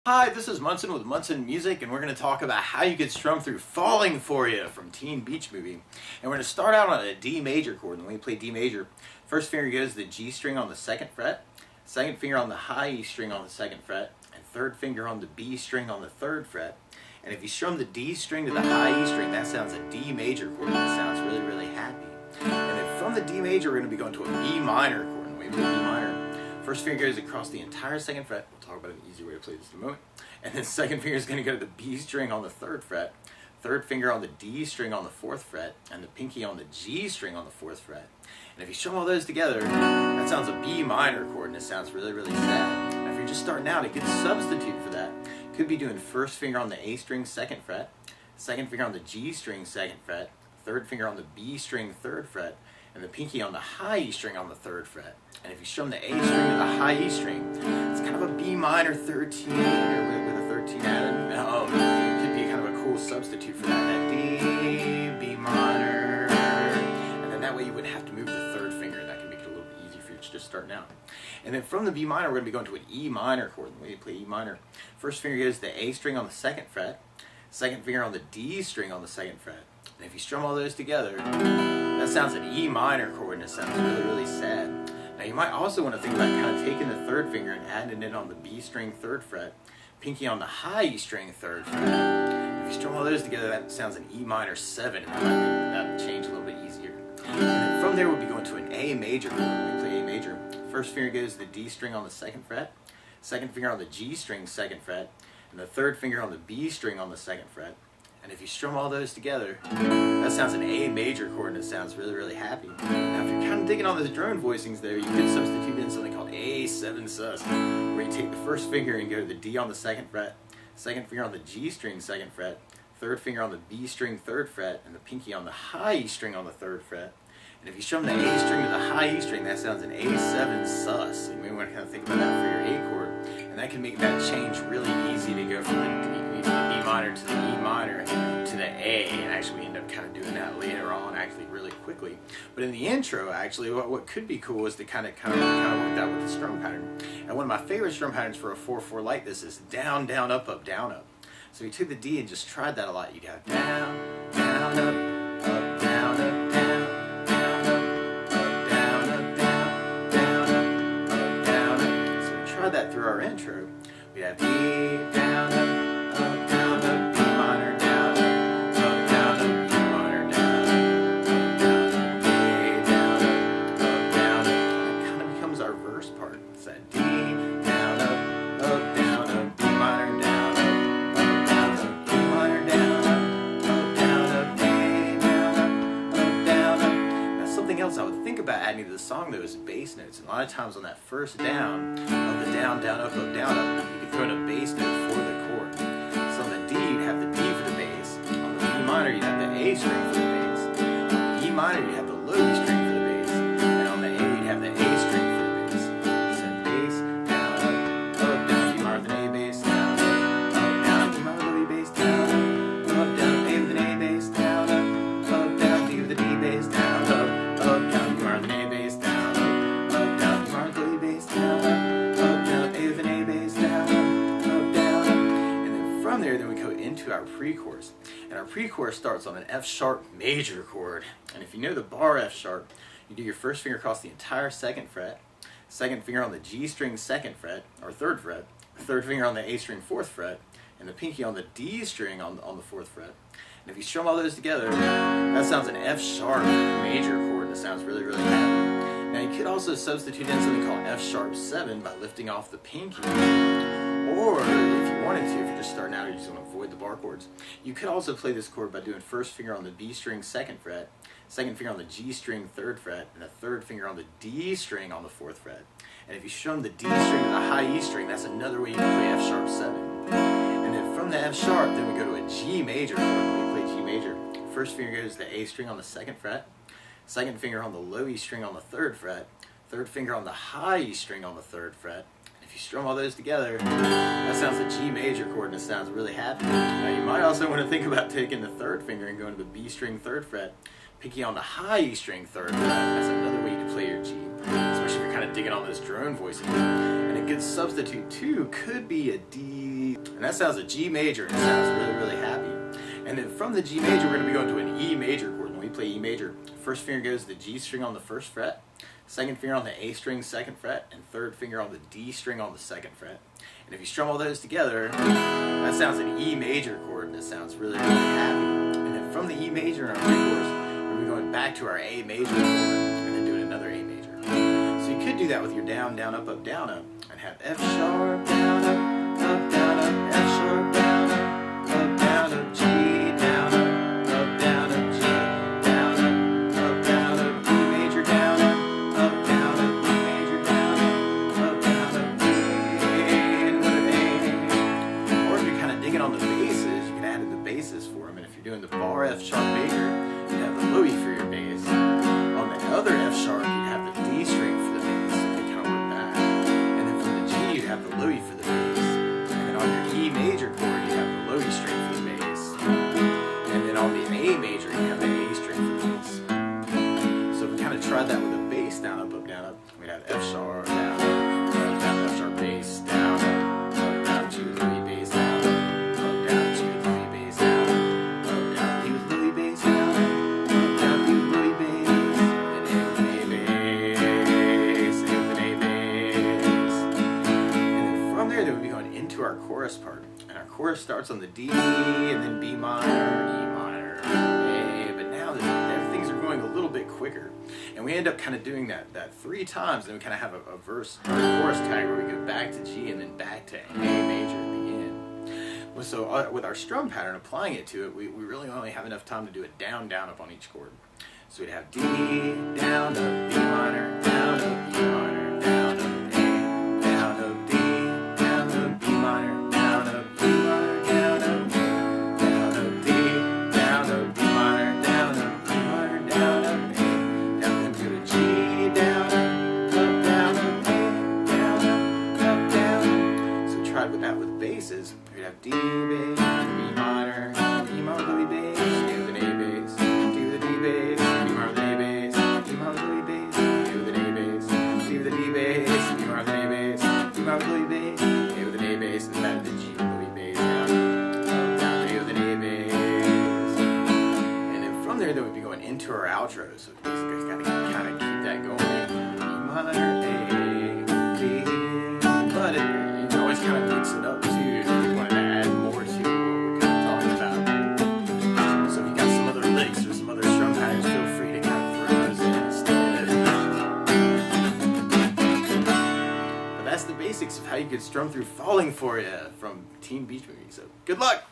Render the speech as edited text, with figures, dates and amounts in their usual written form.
Hi, this is Munson with Munson Music, and we're going to talk about how you could strum through Falling For You from Teen Beach Movie. And we're going to start out on a D major chord. And when we play D major, first finger goes to the G string on the second fret, second finger on the high E string on the second fret, and third finger on the B string on the third fret. And if you strum the D string to the high E string, that sounds a D major chord, and it sounds really, really happy. And then from the D major, we're going to be going to a B minor chord. And we play B minor. First finger goes across the entire second fret. We'll talk about an easy way to play this in a moment. And then second finger is going to go to the B string on the third fret, third finger on the D string on the fourth fret, and the pinky on the G string on the fourth fret. And if you strum all those together, that sounds a B minor chord, and it sounds really, really sad. Now if you're just starting out, a good substitute for that could be doing first finger on the A string second fret, second finger on the G string second fret, third finger on the B string third fret, and the pinky on the high E string on the third fret. And if you strum the A string to the high E string, it's kind of a B minor 13 with a 13 added. It could be kind of a cool substitute for that D, B minor. And then that way you wouldn't have to move the third finger. That can make it a little bit easier for you just starting out. And then from the B minor, we're going to be going to an E minor chord. The way you play E minor, first finger goes to the A string on the second fret, second finger on the D string on the second fret. And if you strum all those together, that sounds an E minor chord, and it sounds really, really sad. Now you might also want to think about kind of taking the third finger and adding it on the B string third fret, pinky on the high E string third fret. If you strum all those together, that sounds an E minor 7, and that'll change a little bit easier. And then from there, we'll be going to an A major chord. When we play A major, first finger goes to the D string on the second fret, second finger on the G string second fret, and the third finger on the B string on the second fret. And if you strum all those together, that sounds an A major chord, and it sounds really, really happy. Now, if you're kind of digging on those drone voicings there, you could substitute in something called A7 sus, where you take the first finger and go to the D on the second fret, second finger on the G string second fret, third finger on the B string third fret, and the pinky on the high E string on the third fret. And if you strum the A string to the high E string, that sounds an A7 sus. You may want to kind of think about that for your A chord, and that can make that change really easy to go from the B minor to the E minor to the A, and actually we end up kind of doing that later on, actually really quickly. But in the intro, actually, what could be cool is to kind of work that with the strum pattern. And one of my favorite strum patterns for a 4/4 like this is down, down, up, up, down, up. So if you took the D and just tried that a lot, you'd have down, down, up, down, up, down, down, up, down, up, down, down, up, down, up. So we tried that through our intro. We'd have D, down, up, down, up, B minor, down, up, down, up, B minor, down, up, down, up, A, down, up, down, up. That kind of becomes our verse part. It's that D, down, up, B minor, down, up, down, up, B minor, down, up, A, down, up, down, up. Now something else I would think about adding to the song though is bass notes. And a lot of times on that first down of the down, down, up, down, up, you can throw in a bass note for the chord. So on the D, you'd have the D for the bass. On the B minor, you'd have the A string for the bass. On the E minor, you'd have the low E string for the bass. And on the A, you'd have the A string for the bass. So bass, down, up, down, B minor with an A bass, down, down, B minor low E bass, down, down, A with an A bass, down, down, B with a D bass, down, down, B minor with an A bass, down, down, B minor with low E bass, down, down, A with an A bass, down, down. And then from there, then we go into our pre-chorus. And our pre-chorus starts on an F sharp major chord. And if you know the bar F sharp, you do your first finger across the entire second fret, second finger on the G string second fret, or third fret, third finger on the A string fourth fret, and the pinky on the D string on the fourth fret. And if you strum all those together, that sounds an F sharp major chord, and it sounds really, really happy. Now you could also substitute in something called F sharp 7 by lifting off the pinky. Or if you wanted to, if you're just starting out or you just want to avoid the bar chords, you could also play this chord by doing first finger on the B string second fret, second finger on the G string third fret, and the third finger on the D string on the fourth fret. And if you strum the D string to the high E string, that's another way you can play F sharp 7. And then from the F sharp, then we go to a G major chord. When we play G major, first finger goes to the A string on the second fret, second finger on the low E string on the third fret, third finger on the high E string on the third fret. If you strum all those together, that sounds a G major chord, and it sounds really happy. Now you might also want to think about taking the third finger and going to the B string third fret, pinky on the high E string third fret. That's another way you can play your G, especially if you're kind of digging on those drone voices. And a good substitute too could be a D, and that sounds a G major, and it sounds really, really happy. And then from the G major, we're going to be going to an E major chord. When we play E major, first finger goes to the G string on the first fret, second finger on the A string, second fret, and third finger on the D string on the second fret. And if you strum all those together, that sounds an E major chord, and it sounds really, really happy. And then from the E major in our pre-chorus, we're going to be going back to our A major chord, and then doing another A major. So you could do that with your down, down, up, and have F sharp, down, up, down, up, F sharp, down, up, G, down, up, down, up, G, down, up, E major, down, up, down, up, E major, down, up, D, and another A. Or if you're kind of digging on the basses, you can add in the basses for them. And if you're doing the bar F sharp major, you have the Louis for your bass. On the other F sharp, you have the D string for the bass, so you kind of work that. And then from the G, you have the Louis for the bass. And then on your E major chord, you have the Louis string for the bass. And then on the A major, you have the A string for the bass. So if we kind of tried that with a bass, down, up, we'd have F sharp, down, F sharp, bass, down, 2, 3, bass, down, down, 2, 3, bass, down, E with Louis bass, down, E with Louis bass, and A with an A bass, and A with an A bass. And then from there, we'll be going into our chorus part. And our chorus starts on the D, and then B minor, E minor, A. But now things are going a little bit quicker. And we end up kind of doing that 3 times, and then we kind of have a verse or a chorus tag where we go back to G and then back to A major at the end. Well, so with our strum pattern, applying it to it, we really only have enough time to do a down, down, up on each chord. So we'd have D, down, up, B minor, down, up, E minor, down, up, A, down, up, D, down, up, B minor, down, up, E minor, down, up, down, up, D, down, up, B minor, down, up, E minor, down, up, A, down, then we go to G, down, up, down, up, A, down, up, down. So we tried with that with basses. We'd have D bass, B minor, E minor, Louis bass, A with an A bass, D with a D bass, B minor with an A bass, E minor with Louis bass, A with an A bass, D with a D bass, B minor with an A bass, E minor with Louis bass, A with an A bass, and back to G with Louis bass, down, down to A with an A bass. And then from there, we'd be going into our outro. So basically, kind of keep that going. E minor, A, B, but you can always kind of mix it up too. Of how you could strum through Falling For You from Teen Beach Movie. So good luck!